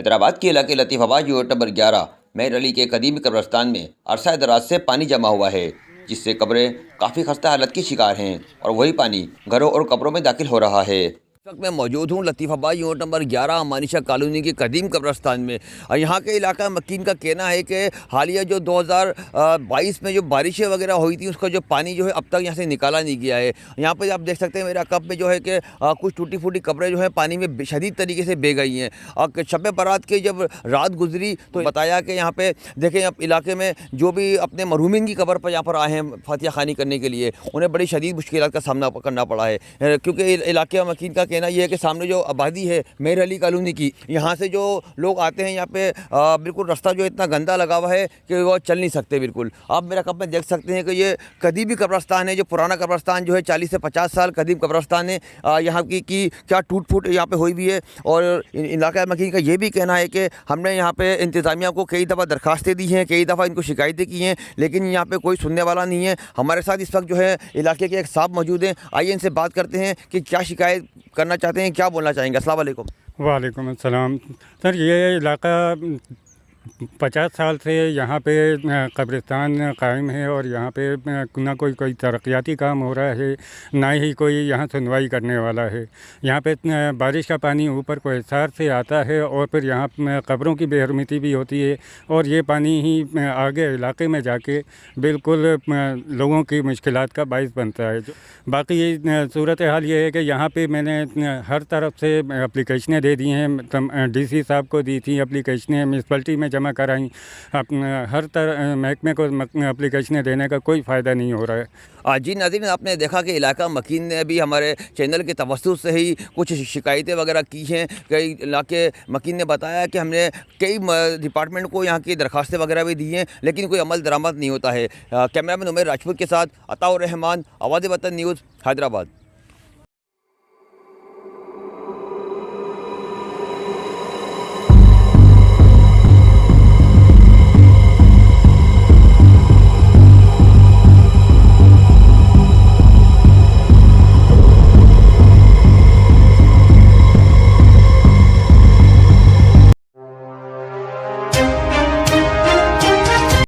हैदराबाद के इलाके Latifabad unit number 11 मेहर अली के कदीमी कब्रिस्तान में अरसा दराज से पानी जमा हुआ है, जिससे कब्रें काफ़ी खस्ता हालत की शिकार हैं और वही पानी घरों और कब्रों में दाखिल हो रहा है। इस वक्त मैं मौजूद हूँ Latifabad unit number 11 Manisha colony के कदीम कब्रिस्तान में। और यहाँ के इलाका मकीन का कहना है कि हालिया जो 2022 में जो बारिशें वगैरह हुई थी, उसका जो पानी जो है अब तक यहाँ से निकाला नहीं गया है। यहाँ पे आप देख सकते हैं मेरा कप में जो है कि कुछ टूटी फूटी कब्रें जो है पानी में शदीद तरीके से बह गई हैं। और शब बारात की जब रात गुजरी तो बताया कि यहाँ पे देखें अब इलाके में जो भी अपने मरहूमिन की कब्र पर यहाँ पर आए हैं फातिहा खानी करने के लिए, उन्हें बड़ी शदीद मुश्किलात का सामना करना पड़ा है, क्योंकि इलाके मकीन का कहना यह है कि सामने जो आबादी है मेहर अली कॉलोनी की, यहाँ से जो लोग आते हैं यहाँ पे बिल्कुल रास्ता जो इतना गंदा लगा हुआ है कि वो चल नहीं सकते बिल्कुल। आप मेरा कब में देख सकते हैं कि ये कदीमी कब्रिस्तान है, जो पुराना कब्रिस्तान जो है 40 से 50 साल कदीम कब्रिस्तान है। यहाँ की क्या टूट फूट यहाँ पे हुई भी है। और इलाका मकीन का ये भी कहना है कि हमने यहाँ पे इंतज़ामिया को कई दफ़ा दरखास्तें दी हैं, कई दफ़ा इनको शिकायतें की हैं, लेकिन यहाँ पे कोई सुनने वाला नहीं है। हमारे साथ इस वक्त जो है इलाके के एक साहब मौजूद हैं, आइए इनसे बात करते हैं कि क्या शिकायत करना चाहते हैं, क्या बोलना चाहेंगे। अस्सलाम वालेकुम। वालेकुम अस्सलाम। सर, ये इलाका 50 साल से यहाँ पे कब्रिस्तान कायम है और यहाँ पे ना कोई तरक्याती काम हो रहा है, ना ही कोई यहाँ सुनवाई करने वाला है। यहाँ पे बारिश का पानी ऊपर को हिसार से आता है और फिर यहाँ कब्रों की बेहरमती भी होती है और ये पानी ही आगे इलाके में जाके बिल्कुल लोगों की मुश्किलात का बाइस बनता है। बाकी सूरत हाल ये है कि यहाँ पे मैंने हर तरफ से एप्लीकेशनें दे दी हैं, डीसी साहब को दी थी एप्लीकेशनें, म्यूनसिपलिटी में जमा कराई, हर तरह महकमे को एप्लीकेशनें देने का कोई फ़ायदा नहीं हो रहा है। जी नाज़रीन, आपने देखा कि इलाका मकीन ने भी हमारे चैनल के तवस्सुत से ही कुछ शिकायतें वगैरह की हैं। कई इलाके मकीन ने बताया कि हमने कई डिपार्टमेंट को यहाँ की दरखास्तें वगैरह भी दी हैं, लेकिन कोई अमल दरामद नहीं होता है। कैमरामैन उमर राजपूत के साथ अताउर रहमान, आवाज़ वतन न्यूज़, हैदराबाद।